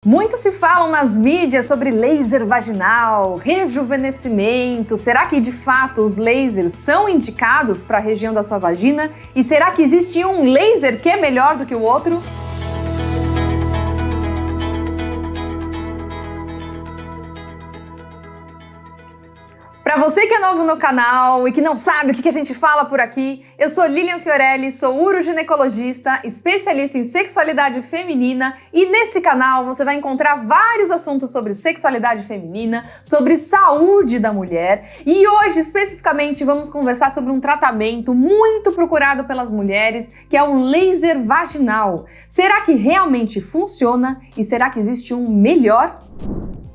Muito se falam nas mídias sobre laser vaginal, rejuvenescimento. Será que de fato os lasers são indicados para a região da sua vagina? E será que existe um laser que é melhor do que o outro? Para você que é novo no canal e que não sabe o que a gente fala por aqui, eu sou Lilian Fiorelli, sou uroginecologista, especialista em sexualidade feminina e nesse canal você vai encontrar vários assuntos sobre sexualidade feminina, sobre saúde da mulher e hoje especificamente vamos conversar sobre um tratamento muito procurado pelas mulheres que é o laser vaginal. Será que realmente funciona e será que existe um melhor?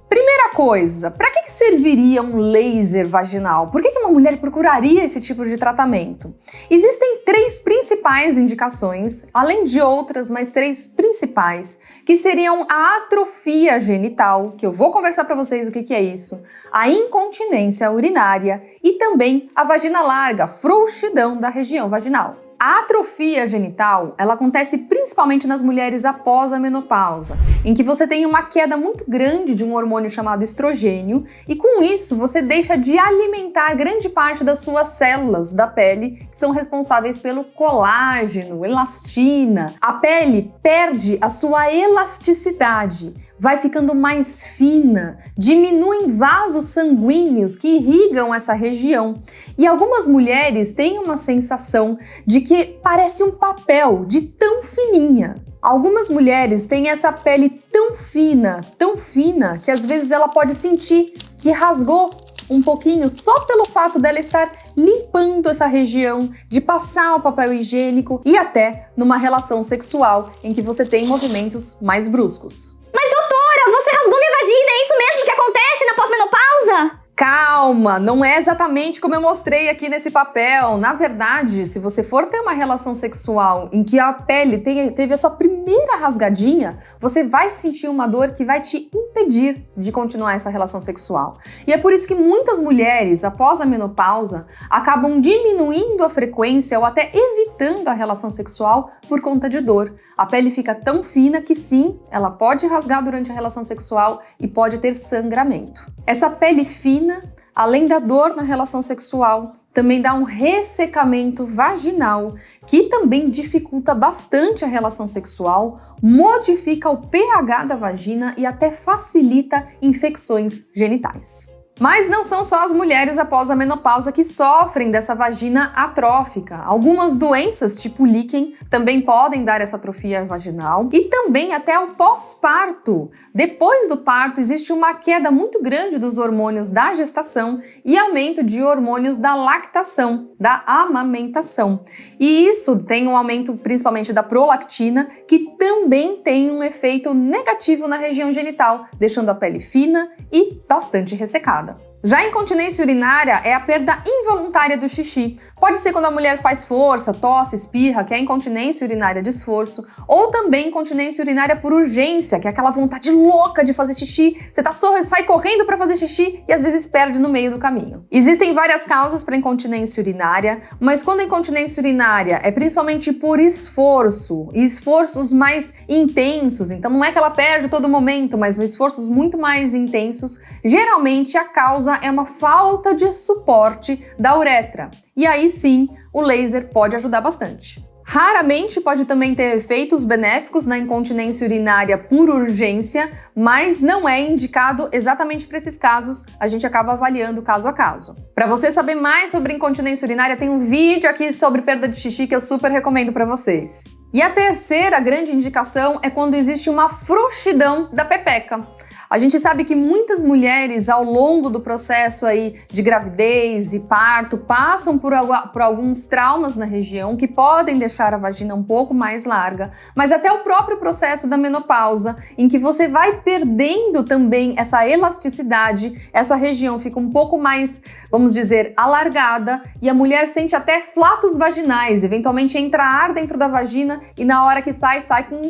Primeira coisa, para que serviria um laser vaginal? Por que uma mulher procuraria esse tipo de tratamento? Existem três principais indicações, além de outras, mas três principais, que seriam a atrofia genital, que eu vou conversar para vocês o que é isso, a incontinência urinária e também a vagina larga, frouxidão da região vaginal. A atrofia genital, ela acontece principalmente nas mulheres após a menopausa, em que você tem uma queda muito grande de um hormônio chamado estrogênio e com isso você deixa de alimentar grande parte das suas células da pele que são responsáveis pelo colágeno, elastina. A pele perde a sua elasticidade, vai ficando mais fina, diminuem vasos sanguíneos que irrigam essa região. E algumas mulheres têm uma sensação de que parece um papel de tão fininha. Algumas mulheres têm essa pele tão fina, que às vezes ela pode sentir que rasgou um pouquinho só pelo fato dela estar limpando essa região, de passar o papel higiênico e até numa relação sexual em que você tem movimentos mais bruscos. Mas doutora, você rasgou minha vagina, é isso mesmo que acontece na pós-menopausa? Calma, não é exatamente como eu mostrei aqui nesse papel. Na verdade, se você for ter uma relação sexual em que a pele teve a sua primeira rasgadinha, você vai sentir uma dor que vai te impedir de continuar essa relação sexual. E é por isso que muitas mulheres, após a menopausa, acabam diminuindo a frequência ou até evitando a relação sexual por conta de dor. A pele fica tão fina que sim, ela pode rasgar durante a relação sexual e pode ter sangramento. Essa pele fina, além da dor na relação sexual, também dá um ressecamento vaginal, que também dificulta bastante a relação sexual, modifica o pH da vagina e até facilita infecções genitais. Mas não são só as mulheres após a menopausa que sofrem dessa vagina atrófica. Algumas doenças, tipo líquen, também podem dar essa atrofia vaginal e também até o pós-parto. Depois do parto, existe uma queda muito grande dos hormônios da gestação e aumento de hormônios da lactação, da amamentação. E isso tem um aumento principalmente da prolactina, que também tem um efeito negativo na região genital, deixando a pele fina e bastante ressecada. Já a incontinência urinária é a perda involuntária do xixi. Pode ser quando a mulher faz força, tosse, espirra, que é a incontinência urinária de esforço, ou também incontinência urinária por urgência, que é aquela vontade louca de fazer xixi, sai correndo para fazer xixi e às vezes perde no meio do caminho. Existem várias causas para incontinência urinária, mas quando a incontinência urinária é principalmente por esforço, e esforços mais intensos, então não é que ela perde todo momento, mas esforços muito mais intensos, geralmente a causa é uma falta de suporte da uretra. E aí sim, o laser pode ajudar bastante. Raramente pode também ter efeitos benéficos na incontinência urinária por urgência, mas não é indicado exatamente para esses casos, a gente acaba avaliando caso a caso. Para você saber mais sobre incontinência urinária, tem um vídeo aqui sobre perda de xixi que eu super recomendo para vocês. E a terceira grande indicação é quando existe uma frouxidão da pepeca. A gente sabe que muitas mulheres ao longo do processo aí de gravidez e parto passam por alguns traumas na região que podem deixar a vagina um pouco mais larga, mas até o próprio processo da menopausa, em que você vai perdendo também essa elasticidade, essa região fica um pouco mais, vamos dizer, alargada e a mulher sente até flatos vaginais, eventualmente entra ar dentro da vagina e na hora que sai com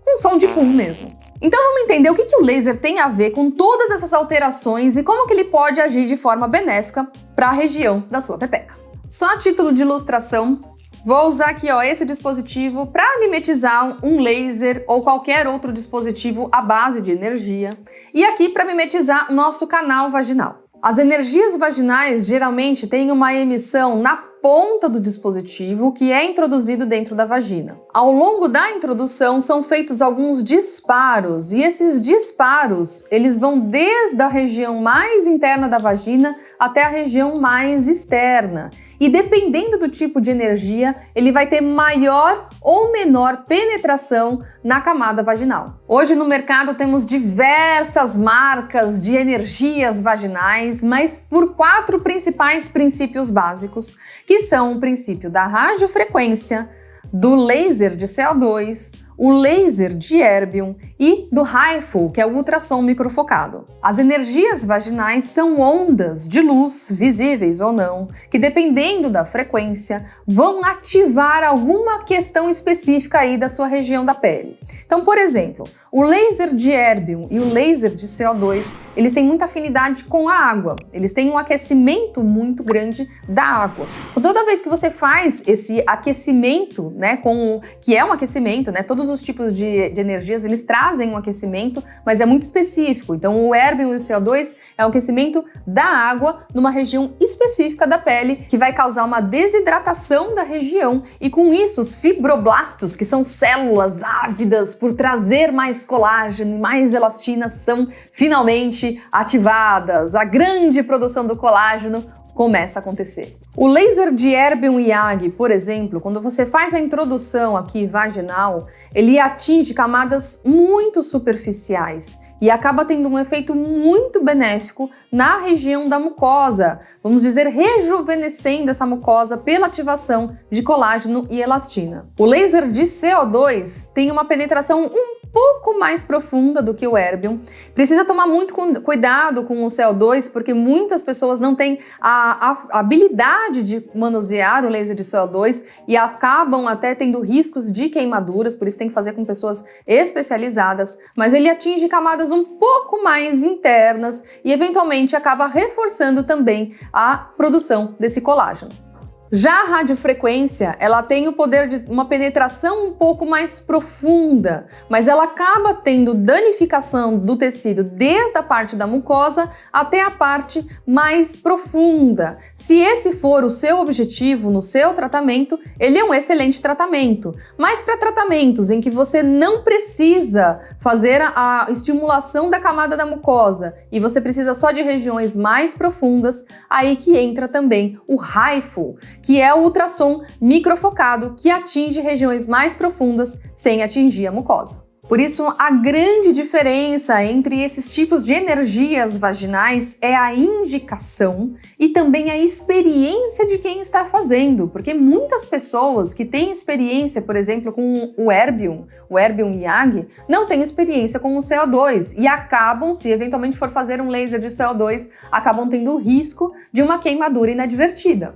um som de pum mesmo. Então vamos entender o que o laser tem a ver com todas essas alterações e como que ele pode agir de forma benéfica para a região da sua pepeca. Só a título de ilustração, Vou usar aqui, ó, esse dispositivo para mimetizar um laser ou qualquer outro dispositivo à base de energia. E aqui para mimetizar nosso canal vaginal. As energias vaginais geralmente têm uma emissão na ponta do dispositivo que é introduzido dentro da vagina. Ao longo da introdução são feitos alguns disparos e esses disparos eles vão desde a região mais interna da vagina até a região mais externa. E dependendo do tipo de energia, ele vai ter maior ou menor penetração na camada vaginal. Hoje no mercado temos diversas marcas de energias vaginais, mas por 4 principais princípios básicos, que são o princípio da radiofrequência, do laser de CO2, o laser de erbium e do HIFU, que é o ultrassom microfocado. As energias vaginais são ondas de luz, visíveis ou não, que dependendo da frequência, vão ativar alguma questão específica aí da sua região da pele. Então, por exemplo, o laser de erbium e o laser de CO2, eles têm muita afinidade com a água. Eles têm um aquecimento muito grande da água. Toda vez que você faz esse aquecimento, né, que é um aquecimento, né, todos os tipos de energias, eles trazem um aquecimento, mas é muito específico. Então, o erbium e o CO2 é um aquecimento da água numa região específica da pele, que vai causar uma desidratação da região e com isso os fibroblastos, que são células ávidas por trazer mais colágeno e mais elastina, são finalmente ativadas. A grande produção do colágeno começa a acontecer. O laser de erbium YAG, por exemplo, quando você faz a introdução aqui vaginal, ele atinge camadas muito superficiais e acaba tendo um efeito muito benéfico na região da mucosa, vamos dizer, rejuvenescendo essa mucosa pela ativação de colágeno e elastina. O laser de CO2 tem uma penetração um pouco mais profunda do que o erbium. Precisa tomar muito cuidado com o CO2, porque muitas pessoas não têm a habilidade de manusear o laser de CO2 e acabam até tendo riscos de queimaduras, por isso tem que fazer com pessoas especializadas, mas ele atinge camadas um pouco mais internas e eventualmente acaba reforçando também a produção desse colágeno. Já a radiofrequência, ela tem o poder de uma penetração um pouco mais profunda, mas ela acaba tendo danificação do tecido desde a parte da mucosa até a parte mais profunda. Se esse for o seu objetivo no seu tratamento, ele é um excelente tratamento. Mas para tratamentos em que você não precisa fazer a estimulação da camada da mucosa e você precisa só de regiões mais profundas, aí que entra também o HIFU, que é o ultrassom microfocado que atinge regiões mais profundas sem atingir a mucosa. Por isso, a grande diferença entre esses tipos de energias vaginais é a indicação e também a experiência de quem está fazendo, porque muitas pessoas que têm experiência, por exemplo, com o erbium YAG, não têm experiência com o CO2 e acabam, se eventualmente for fazer um laser de CO2, acabam tendo o risco de uma queimadura inadvertida.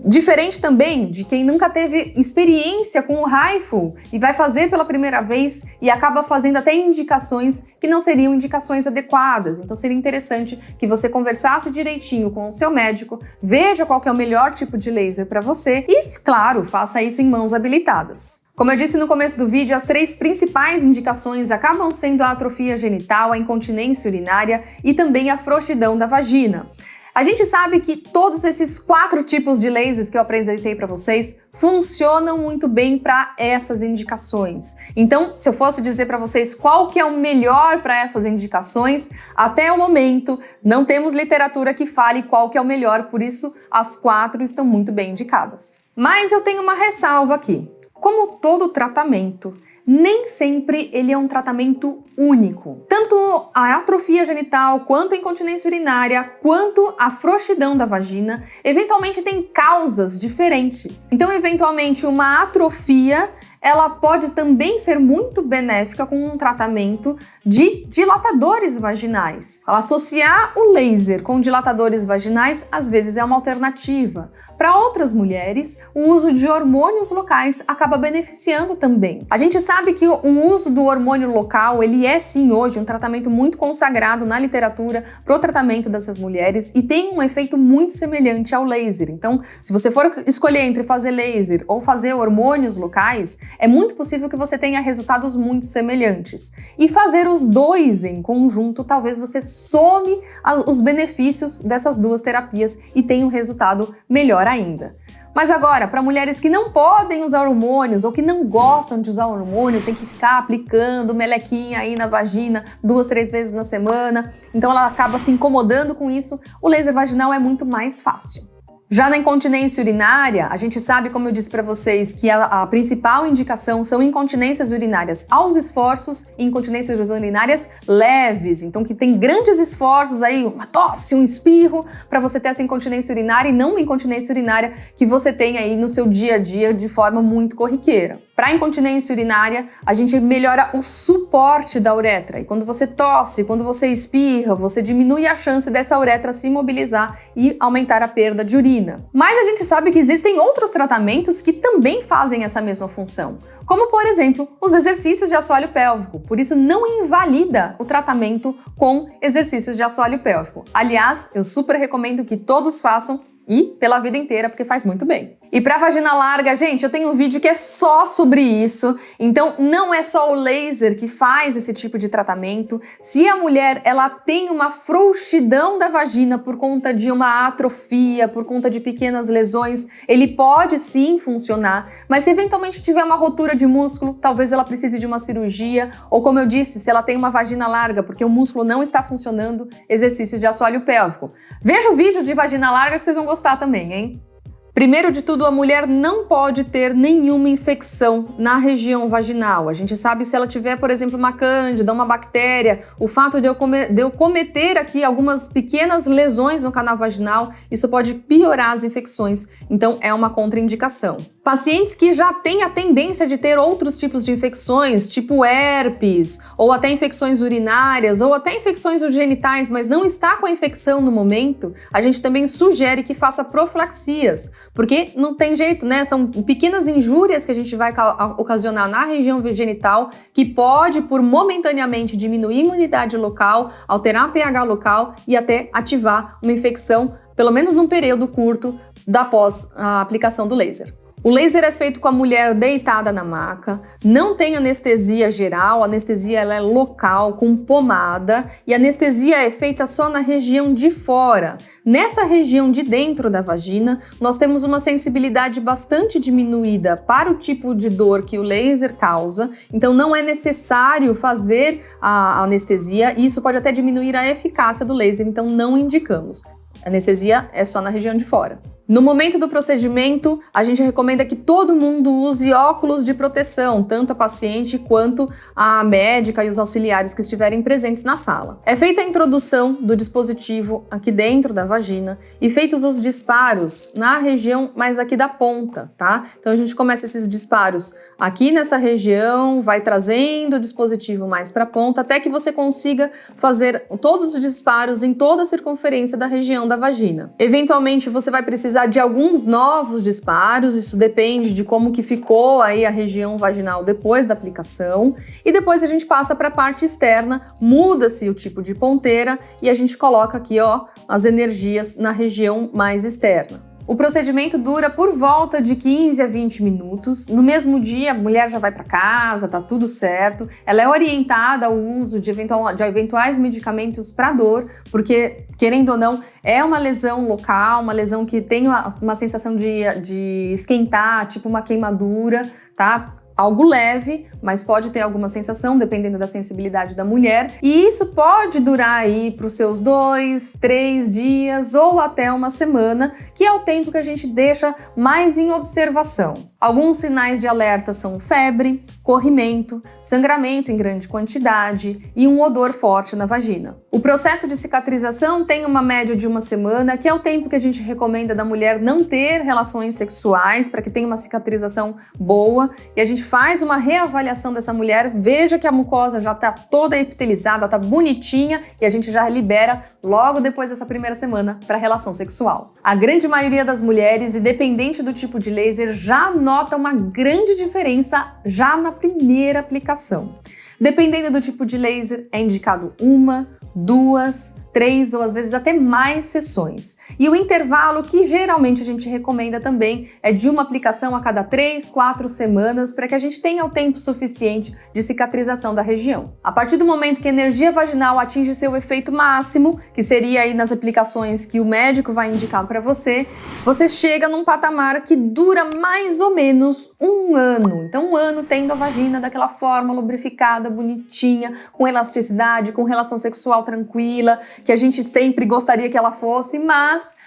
Diferente também de quem nunca teve experiência com o HIFU e vai fazer pela primeira vez e acaba fazendo até indicações que não seriam indicações adequadas. Então seria interessante que você conversasse direitinho com o seu médico, veja qual que é o melhor tipo de laser para você e, claro, faça isso em mãos habilitadas. Como eu disse no começo do vídeo, as 3 principais indicações acabam sendo a atrofia genital, a incontinência urinária e também a frouxidão da vagina. A gente sabe que todos esses 4 tipos de lasers que eu apresentei para vocês funcionam muito bem para essas indicações. Então, se eu fosse dizer para vocês qual que é o melhor para essas indicações, até o momento não temos literatura que fale qual que é o melhor, por isso as 4 estão muito bem indicadas. Mas eu tenho uma ressalva aqui. Como todo tratamento, nem sempre ele é um tratamento único. Tanto a atrofia genital, quanto a incontinência urinária, quanto a frouxidão da vagina, eventualmente tem causas diferentes. Então, eventualmente, uma atrofia ela pode também ser muito benéfica com um tratamento de dilatadores vaginais. Associar o laser com dilatadores vaginais às vezes é uma alternativa. Para outras mulheres, o uso de hormônios locais acaba beneficiando também. A gente sabe que o uso do hormônio local, ele é sim hoje um tratamento muito consagrado na literatura para o tratamento dessas mulheres e tem um efeito muito semelhante ao laser. Então, se você for escolher entre fazer laser ou fazer hormônios locais, é muito possível que você tenha resultados muito semelhantes. E fazer os dois em conjunto, talvez você some os benefícios dessas duas terapias e tenha um resultado melhor ainda. Mas agora, para mulheres que não podem usar hormônios ou que não gostam de usar hormônio, tem que ficar aplicando melequinha aí na vagina 2, 3 vezes na semana, então ela acaba se incomodando com isso, o laser vaginal é muito mais fácil. Já na incontinência urinária, a gente sabe, como eu disse para vocês, que a principal indicação são incontinências urinárias aos esforços e incontinências urinárias leves. Então, que tem grandes esforços aí, uma tosse, um espirro, para você ter essa incontinência urinária e não uma incontinência urinária que você tem aí no seu dia a dia de forma muito corriqueira. Para incontinência urinária, a gente melhora o suporte da uretra. E quando você tosse, quando você espirra, você diminui a chance dessa uretra se mobilizar e aumentar a perda de urina. Mas a gente sabe que existem outros tratamentos que também fazem essa mesma função, como, por exemplo, os exercícios de assoalho pélvico. Por isso, não invalida o tratamento com exercícios de assoalho pélvico. Aliás, eu super recomendo que todos façam e pela vida inteira, porque faz muito bem. E para vagina larga, gente, eu tenho um vídeo que é só sobre isso. Então, não é só o laser que faz esse tipo de tratamento. Se a mulher ela tem uma frouxidão da vagina por conta de uma atrofia, por conta de pequenas lesões, ele pode sim funcionar. Mas se eventualmente tiver uma rotura de músculo, talvez ela precise de uma cirurgia. Ou como eu disse, se ela tem uma vagina larga porque o músculo não está funcionando, exercícios de assoalho pélvico. Veja o vídeo de vagina larga que vocês vão gostar também, hein? Primeiro de tudo, a mulher não pode ter nenhuma infecção na região vaginal. A gente sabe se ela tiver, por exemplo, uma cândida, uma bactéria, o fato de eu cometer aqui algumas pequenas lesões no canal vaginal, isso pode piorar as infecções, então é uma contraindicação. Pacientes que já têm a tendência de ter outros tipos de infecções, tipo herpes, ou até infecções urinárias, ou até infecções genitais, mas não está com a infecção no momento, a gente também sugere que faça profilaxias, porque não tem jeito, né? São pequenas injúrias que a gente vai ocasionar na região genital, que pode, por momentaneamente, diminuir a imunidade local, alterar a pH local e até ativar uma infecção, pelo menos num período curto, após a aplicação do laser. O laser é feito com a mulher deitada na maca, não tem anestesia geral, a anestesia ela é local, com pomada, e a anestesia é feita só na região de fora. Nessa região de dentro da vagina, nós temos uma sensibilidade bastante diminuída para o tipo de dor que o laser causa, então não é necessário fazer a anestesia, e isso pode até diminuir a eficácia do laser, então não indicamos. A anestesia é só na região de fora. No momento do procedimento, a gente recomenda que todo mundo use óculos de proteção, tanto a paciente quanto a médica e os auxiliares que estiverem presentes na sala. É feita a introdução do dispositivo aqui dentro da vagina e feitos os disparos na região mais aqui da ponta, tá? Então a gente começa esses disparos aqui nessa região, vai trazendo o dispositivo mais para a ponta, até que você consiga fazer todos os disparos em toda a circunferência da região da vagina. Eventualmente você vai precisar de alguns novos disparos, isso depende de como que ficou aí a região vaginal depois da aplicação, e depois a gente passa para a parte externa, muda-se o tipo de ponteira e a gente coloca aqui, ó, as energias na região mais externa. O procedimento dura por volta de 15 a 20 minutos. No mesmo dia, a mulher já vai para casa, tá tudo certo. Ela é orientada ao uso de eventuais medicamentos para dor, porque, querendo ou não, é uma lesão local, uma lesão que tem uma sensação de esquentar, tipo uma queimadura, tá? Algo leve, mas pode ter alguma sensação, dependendo da sensibilidade da mulher. E isso pode durar aí para os seus 2, 3 dias ou até uma semana, que é o tempo que a gente deixa mais em observação. Alguns sinais de alerta são febre, corrimento, sangramento em grande quantidade e um odor forte na vagina. O processo de cicatrização tem uma média de 1 semana, que é o tempo que a gente recomenda da mulher não ter relações sexuais, para que tenha uma cicatrização boa, e a gente faz uma reavaliação dessa mulher, veja que a mucosa já está toda epitelizada, está bonitinha, e a gente já libera logo depois dessa primeira semana para relação sexual. A grande maioria das mulheres, independente do tipo de laser, já nota uma grande diferença já na primeira aplicação. Dependendo do tipo de laser, é indicado 1, 2, 3 ou às vezes até mais sessões. E o intervalo que geralmente a gente recomenda também é de uma aplicação a cada 3, 4 semanas para que a gente tenha o tempo suficiente de cicatrização da região. A partir do momento que a energia vaginal atinge seu efeito máximo, que seria aí nas aplicações que o médico vai indicar para você, você chega num patamar que dura mais ou menos 1 ano. Então 1 ano tendo a vagina daquela forma lubrificada, bonitinha, com elasticidade, com relação sexual tranquila, que a gente sempre gostaria que ela fosse, mas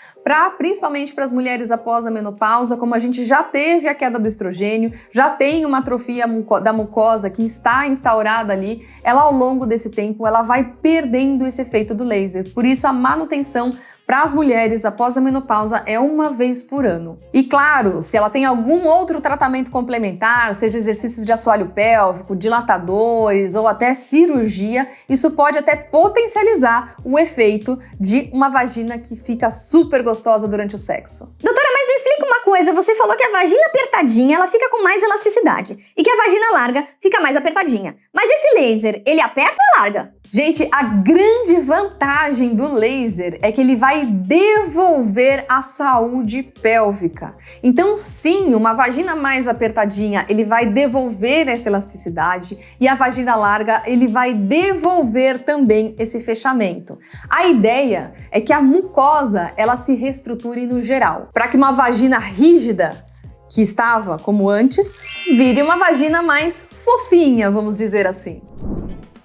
principalmente para as mulheres após a menopausa, como a gente já teve a queda do estrogênio, já tem uma atrofia da mucosa que está instaurada ali, ela ao longo desse tempo ela vai perdendo esse efeito do laser. Por isso a manutenção para as mulheres após a menopausa é 1 vez por ano. E claro, se ela tem algum outro tratamento complementar, seja exercícios de assoalho pélvico, dilatadores ou até cirurgia, isso pode até potencializar o efeito de uma vagina que fica super gostosa durante o sexo. Doutora, mas me explica uma coisa, você falou que a vagina apertadinha ela fica com mais elasticidade e que a vagina larga fica mais apertadinha. Mas esse laser, ele aperta ou larga? Gente, a grande vantagem do laser é que ele vai devolver a saúde pélvica. Então, sim, uma vagina mais apertadinha, ele vai devolver essa elasticidade e a vagina larga, ele vai devolver também esse fechamento. A ideia é que a mucosa, ela se reestruture no geral, para que uma vagina rígida, que estava como antes, vire uma vagina mais fofinha, vamos dizer assim.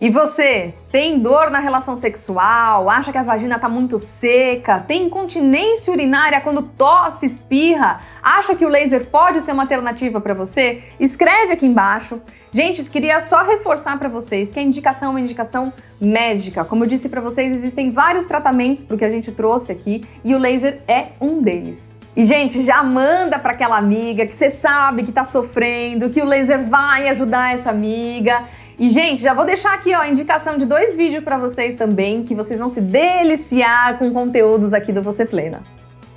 E você, tem dor na relação sexual, acha que a vagina tá muito seca, tem incontinência urinária quando tosse, espirra, acha que o laser pode ser uma alternativa para você? Escreve aqui embaixo. Gente, queria só reforçar para vocês que a indicação é uma indicação médica. Como eu disse para vocês, existem vários tratamentos pro que a gente trouxe aqui e o laser é um deles. E, gente, já manda para aquela amiga que você sabe que tá sofrendo, que o laser vai ajudar essa amiga. E, gente, já vou deixar aqui, ó, a indicação de 2 vídeos para vocês também, que vocês vão se deliciar com conteúdos aqui do Você Plena.